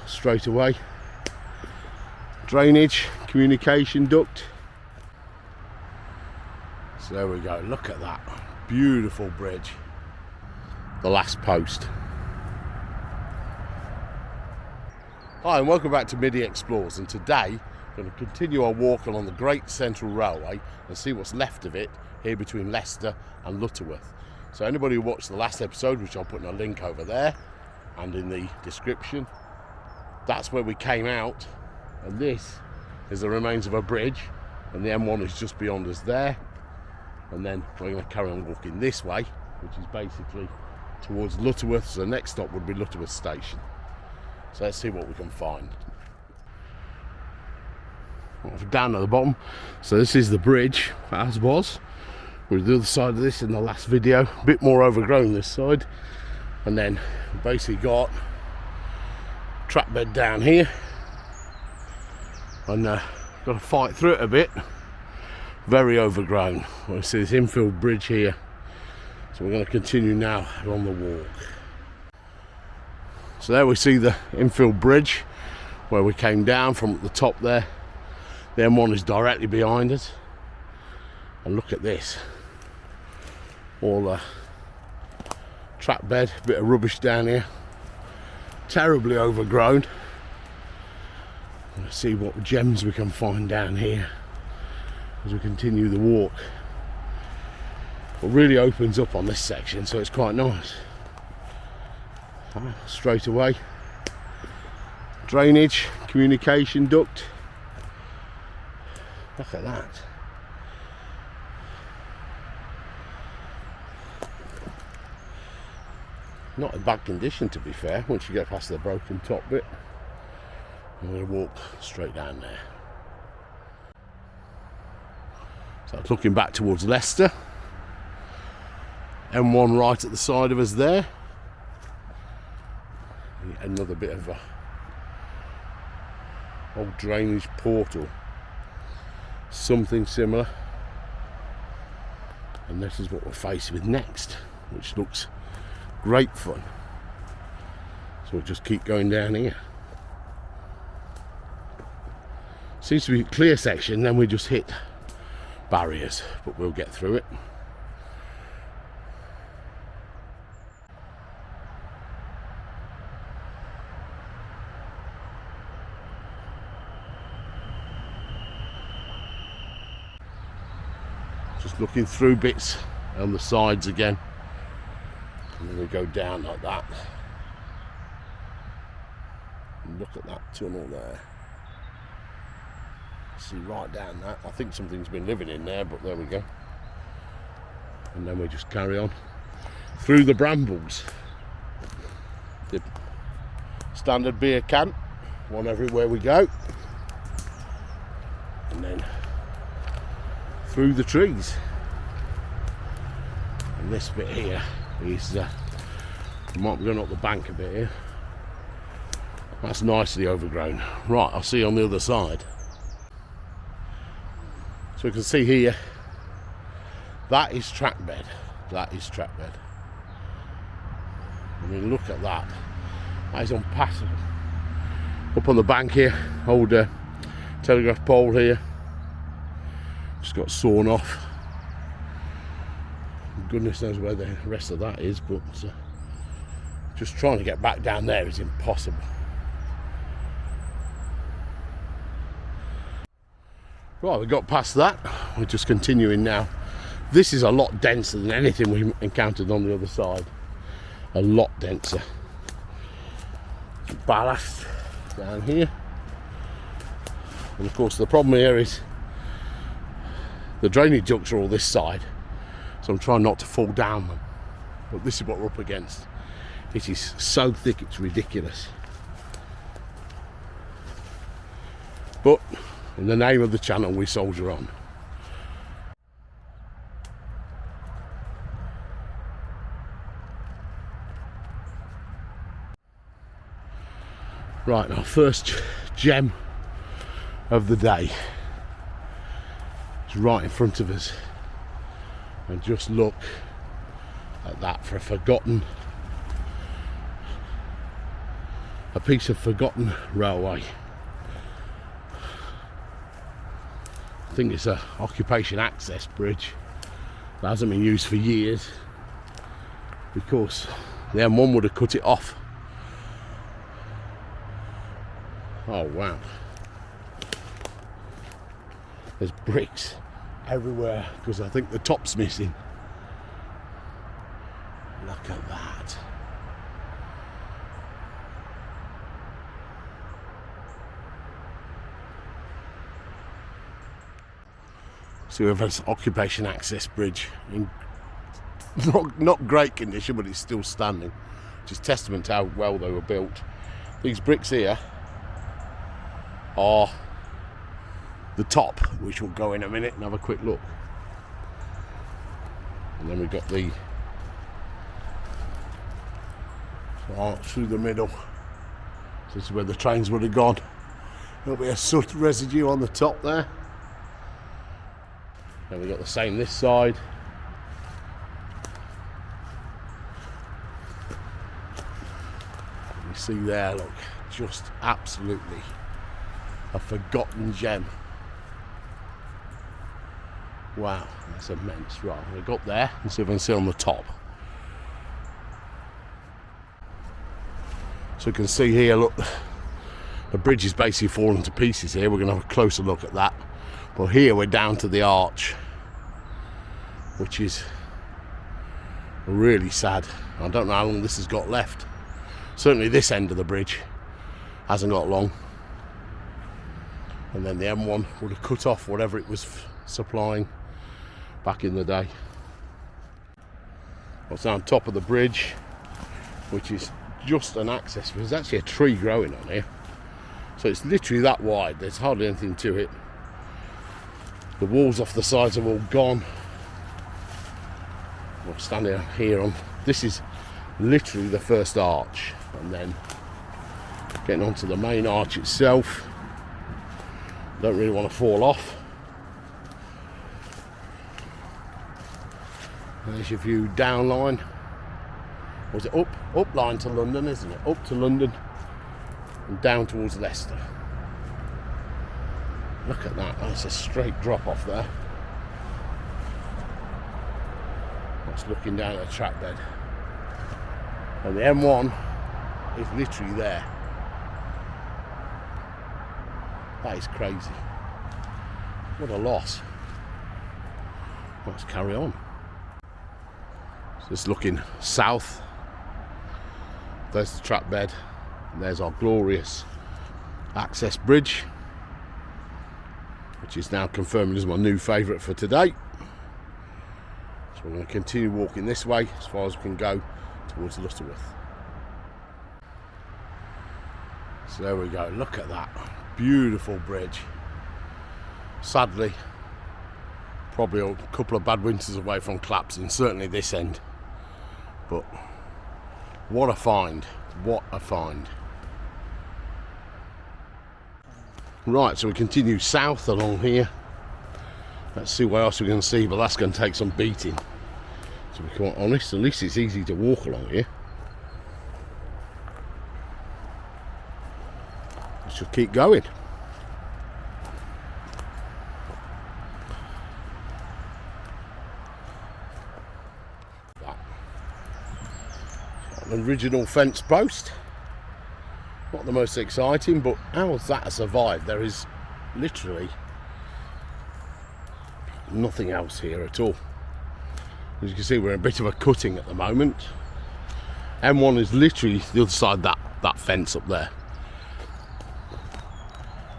straight away. Drainage, communication duct. So there we go, look at that. Beautiful bridge. The last post. Hi and welcome back to Middy Explores, and today we're going to continue our walk along the Great Central Railway and see what's left of it here between Leicester and Lutterworth. So anybody who watched the last episode, which I'll put in a link over there and in the description, that's where we came out, and this is the remains of a bridge, and the M1 is just beyond us there, and then we're going to carry on walking this way, which is basically towards Lutterworth. So the next stop would be Lutterworth Station. So let's see what we can find. Down at the bottom, so this is the bridge as was. We're the other side of this in the last video, a bit more overgrown this side, and then basically got track bed down here, and got to fight through it a bit. Very overgrown. We see this infill bridge here, so we're going to continue now along the walk. So there we see the infill bridge where we came down from at the top there. The M1 is directly behind us, and look at this, all track bed, bit of rubbish down here, terribly overgrown. Let's see what gems we can find down here as we continue the walk. It really opens up on this section, so it's quite nice. Straight away, drainage, communication duct. Look at that. Not in bad condition, to be fair, once you get past the broken top bit. I'm going to walk straight down there. So looking back towards Leicester. M1 right at the side of us there. Another bit of a old drainage portal. Something similar, and this is what we're faced with next, which looks great fun. So we'll just keep going down here. Seems to be a clear section, then we just hit barriers, but we'll get through it. Just looking through bits on the sides again, and then we go down like that. And look at that tunnel there. See right down that. I think something's been living in there, but there we go. And then we just carry on through the brambles. The standard beer can, one everywhere we go, and then through the trees. And this bit here is we might be going up the bank a bit here. That's nicely overgrown. Right, I'll see you on the other side. So you can see here, that is track bed. That is track bed. I mean, look at that. That is unpassable. Up on the bank here, old telegraph pole here. Just got sawn off. Goodness knows where the rest of that is, but just trying to get back down there is impossible. Right, we got past that. We're just continuing now. This is a lot denser than anything we encountered on the other side. A lot denser. Ballast down here. And of course the problem here is the drainage ducts are all this side, so I'm trying not to fall down them. But this is what we're up against. It is so thick it's ridiculous. But in the name of the channel, we soldier on. Right, our first gem of the day is right in front of us, and just look at that for a forgotten a piece of forgotten railway. I think it's a occupation access bridge that hasn't been used for years because the M1 would have cut it off. Oh wow. There's bricks everywhere because I think the top's missing. Look at that. So we have this occupation access bridge in not great condition, but it's still standing, which is testament to how well they were built. These bricks here are the top, which we'll go in a minute and have a quick look. And then we've got the arch through the middle. So this is where the trains would have gone. There'll be a soot residue on the top there. Then we've got the same this side. You see there, look, just absolutely a forgotten gem. Wow, that's immense. Right, I'm going to go up there and see if I can see on the top. So you can see here, look, the bridge is basically falling to pieces here. We're going to have a closer look at that. But here we're down to the arch, which is really sad. I don't know how long this has got left. Certainly this end of the bridge hasn't got long. And then the M1 would have cut off whatever it was supplying back in the day. What's on top of the bridge, which is just an access. There's actually a tree growing on here. So it's literally that wide. There's hardly anything to it. The walls off the sides are all gone. I'm standing here on, this is literally the first arch, and then getting onto the main arch itself. Don't really want to fall off. There's your view down line. Was it up line to London, isn't it? Up to London and down towards Leicester. Look at that, that's a straight drop off there. That's looking down at the track bed. And the M1 is literally there. That is crazy. What a loss. Let's carry on. So just looking south. There's the track bed. And there's our glorious access bridge, which is now confirmed as my new favourite for today. So we're going to continue walking this way as far as we can go towards Lutterworth. So there we go, look at that beautiful bridge. Sadly, probably a couple of bad winters away from collapsing, certainly this end. But what a find, what a find. Right, so we continue south along here. Let's see what else we can see, but that's going to take some beating. To be quite honest, at least it's easy to walk along here. I should keep going. That. An original fence post. Not the most exciting, but how has that survived? There is literally nothing else here at all. As you can see, we're in a bit of a cutting at the moment. M1 is literally the other side of that fence up there.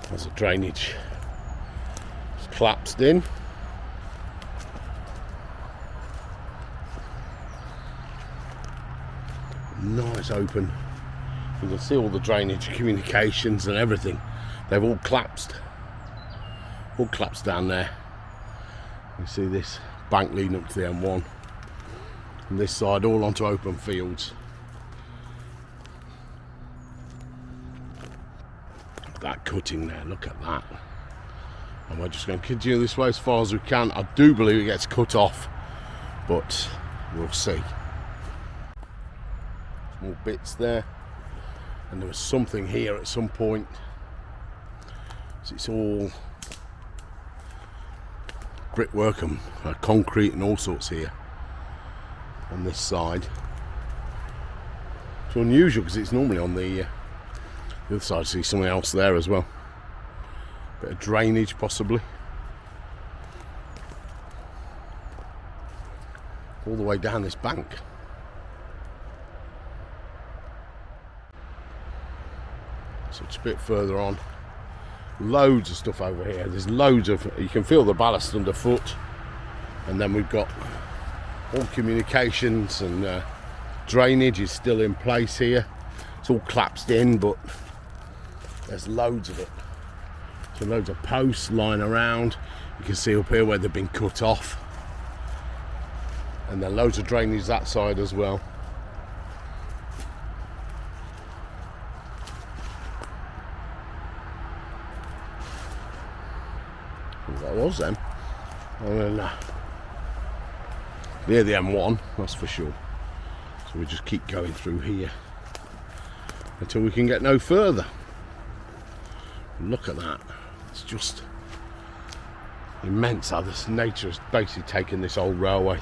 There's a drainage. It's collapsed in. Nice open. You can see all the drainage, communications and everything. They've all collapsed. All collapsed down there. You see this bank leading up to the M1. And this side all onto open fields. That cutting there, look at that. And we're just going to continue this way as far as we can. I do believe it gets cut off, but we'll see. Small bits there. and there was something here at some point. So it's all brickwork and concrete and all sorts here on this side. It's unusual because it's normally on the other side. I see something else there as well. Bit of drainage possibly. All the way down this bank. So it's a bit further on. Loads of stuff over here. There's loads of, you can feel the ballast underfoot. And then we've got all communications and drainage is still in place here. It's all collapsed in, but there's loads of it. So loads of posts lying around. You can see up here where they've been cut off. And then loads of drainage that side as well. That was them. And then near the M1, that's for sure. So we just keep going through here until we can get no further. Look at that. It's just immense how this nature has basically taken this old railway.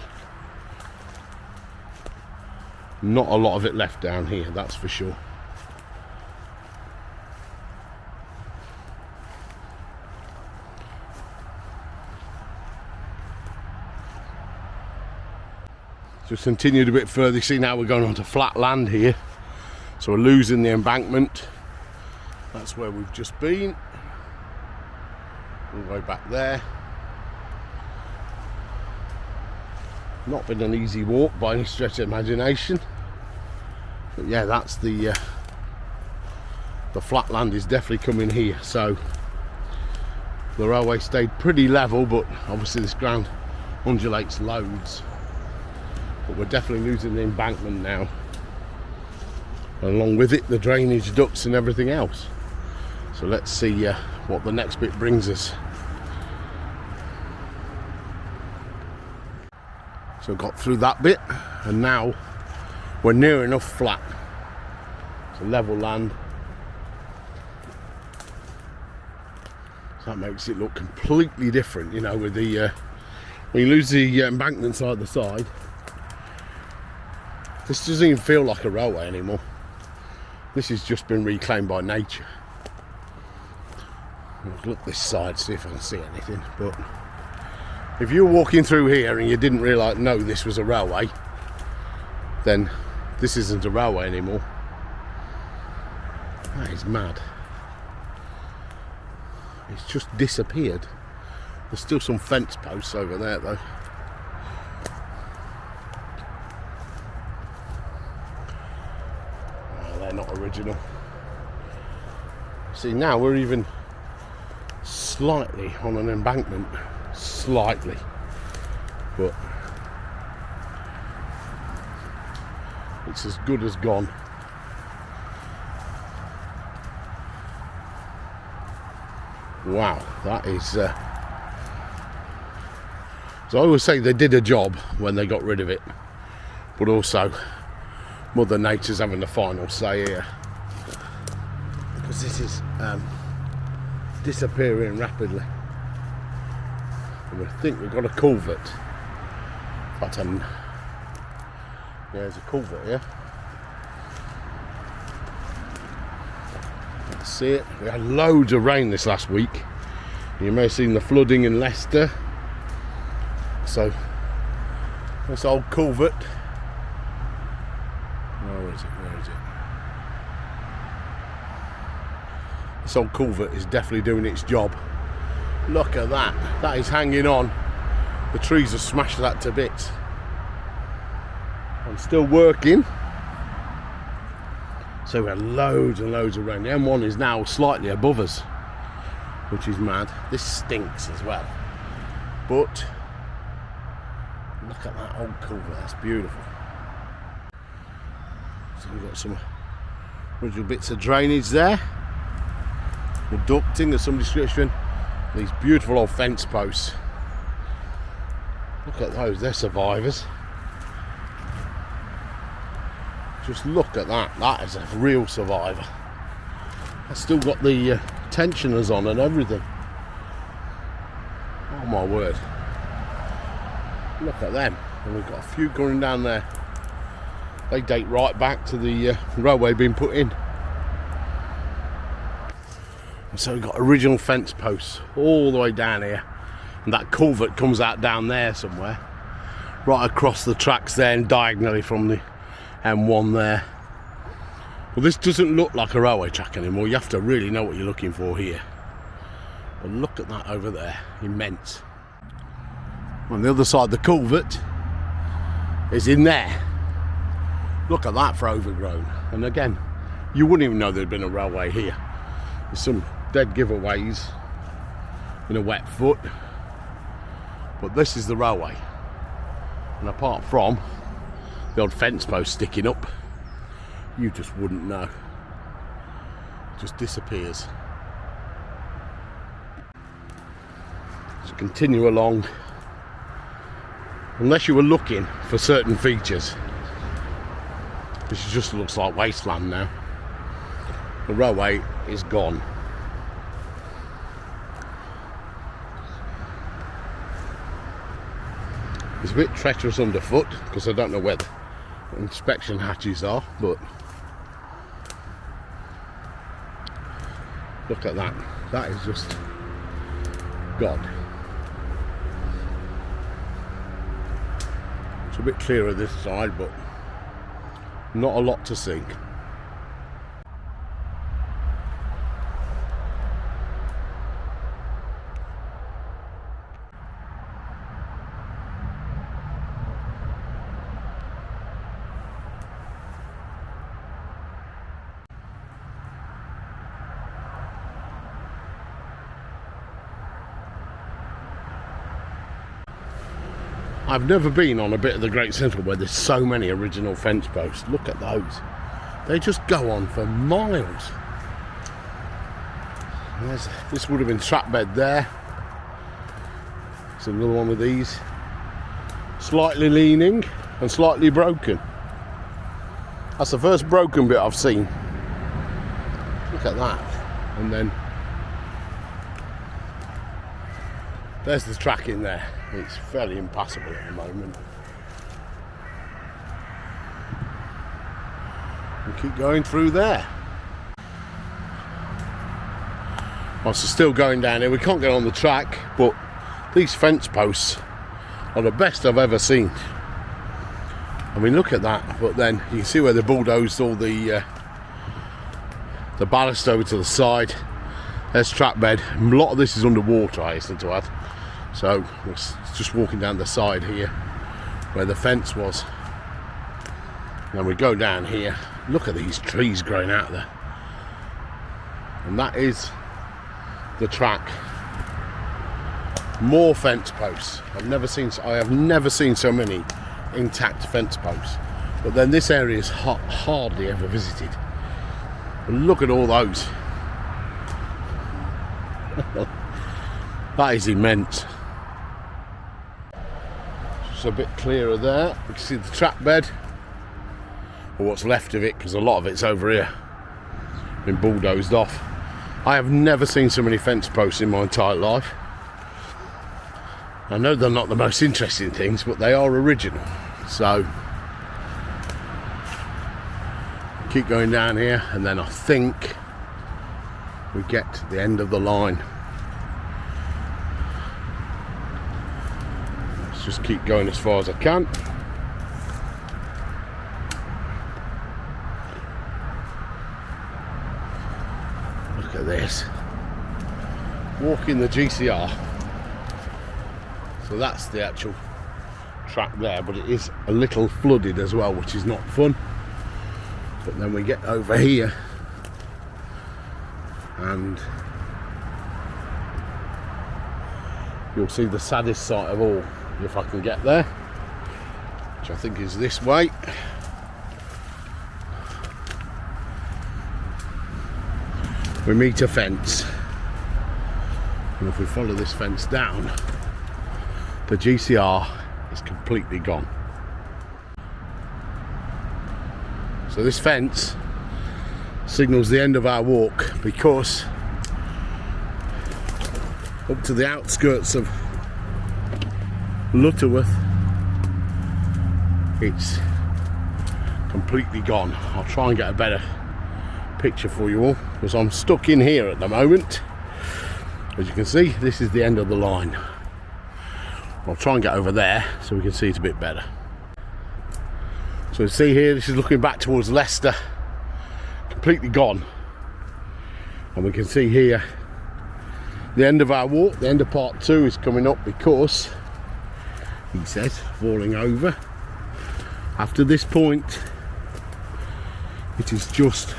Not a lot of it left down here, that's for sure. Just continued a bit further. You see now we're going onto flat land here. So we're losing the embankment. That's where we've just been. All the way back there. Not been an easy walk by any stretch of imagination. But yeah, that's the flat land is definitely coming here. So the railway stayed pretty level, but obviously this ground undulates loads. But we're definitely losing the embankment now. And along with it, the drainage ducts and everything else. So let's see what the next bit brings us. So got through that bit, and now we're near enough flat. It's a level land. So that makes it look completely different, you know, with the when you lose the embankment side the side. This doesn't even feel like a railway anymore. This has just been reclaimed by nature. I'll look this side, see if I can see anything. But if you were walking through here and you didn't realise, no, this was a railway, then this isn't a railway anymore. That is mad. It's just disappeared. There's still some fence posts over there though. Not original. See, now we're even slightly on an embankment, slightly, but it's as good as gone. Wow, that is so I always say they did a job when they got rid of it, but also Mother Nature's having the final say here, because this is disappearing rapidly. And we think we've got a culvert. But yeah, there's a culvert here. Let's see it. We had loads of rain this last week. You may have seen the flooding in Leicester. So this old culvert. Where is it? Where is it? This old culvert is definitely doing its job. Look at that. That is hanging on. The trees have smashed that to bits. I'm still working. So we had loads and loads of rain. The M1 is now slightly above us, which is mad. This stinks as well. But look at that old culvert. That's beautiful. So we've got some original bits of drainage there, the ducting of some description, these beautiful old fence posts. Look at those, they're survivors. Just look at that. That is a real survivor. I've still got the tensioners on and everything. Oh my word. Look at them. And we've got a few going down there. They date right back to the railway being put in. And so we've got original fence posts all the way down here. And that culvert comes out down there somewhere. Right across the tracks there and diagonally from the M1 there. Well, this doesn't look like a railway track anymore. You have to really know what you're looking for here. But look at that over there, immense. On the other side, the culvert is in there. Look at that for overgrown. And again, you wouldn't even know there'd been a railway here. There's some dead giveaways in a wet foot. But this is the railway. And apart from the odd fence post sticking up, you just wouldn't know. It just disappears. Just continue along. Unless you were looking for certain features, this just looks like wasteland now. The railway is gone. It's a bit treacherous underfoot because I don't know where the inspection hatches are, but look at that. That is just God. It's a bit clearer this side, but not a lot to see. I've never been on a bit of the Great Central where there's so many original fence posts. Look at those. They just go on for miles. This would have been trap bed there. There's another one with these. Slightly leaning and slightly broken. That's the first broken bit I've seen. Look at that. And then there's the track in there. It's fairly impassable at the moment. We keep going through there. Whilst we're still going down here, we can't get on the track, but these fence posts are the best I've ever seen. I mean, look at that. But then you can see where they bulldozed all the ballast over to the side. There's track bed. A lot of this is underwater, I hasten to add. So it's just walking down the side here where the fence was. And then we go down here. Look at these trees growing out there. And that is the track. More fence posts. I have never seen so many intact fence posts. But then this area is hardly ever visited. But look at all those. That is immense. Just a bit clearer there. You can see the track bed, or what's left of it, because a lot of it's over here, been bulldozed off. I have never seen so many fence posts in my entire life. I know they're not the most interesting things, but they are original. So keep going down here, and then I think we get to the end of the line. Just keep going as far as I can. Look at this. Walking the GCR. So that's the actual track there, but it is a little flooded as well, which is not fun. But then we get over here and you'll see the saddest sight of all, if I can get there, which I think is this way. We meet a fence, and if we follow this fence down, the GCR is completely gone. So this fence signals the end of our walk, because up to the outskirts of Lutterworth it's completely gone. I'll try and get a better picture for you all, because I'm stuck in here at the moment. As you can see, this is the end of the line. I'll try and get over there so we can see it a bit better. So you see here, this is looking back towards Leicester, completely gone. And we can see here the end of our walk, the end of part 2 is coming up, because he says falling over. After this point, it is just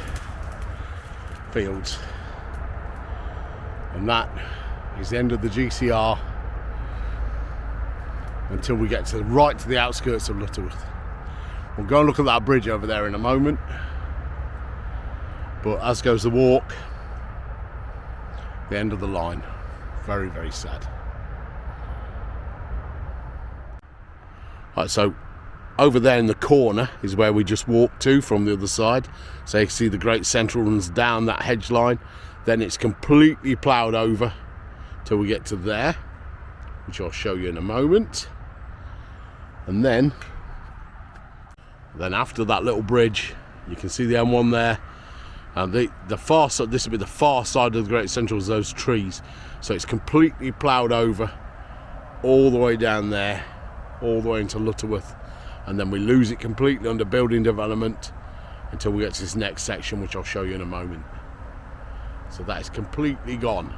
fields. And that is the end of the GCR until we get to right to the outskirts of Lutterworth. We'll go and look at that bridge over there in a moment. But as goes the walk, the end of the line. Very, very sad. Right, so over there in the corner is where we just walked to from the other side. So you can see the Great Central runs down that hedge line. Then it's completely ploughed over till we get to there, which I'll show you in a moment. And then after that little bridge, you can see the M1 there. And the far side, this will be the far side of the Great Central, is those trees. So it's completely ploughed over all the way down there, all the way into Lutterworth. And then we lose it completely under building development until we get to this next section, which I'll show you in a moment. So that is completely gone.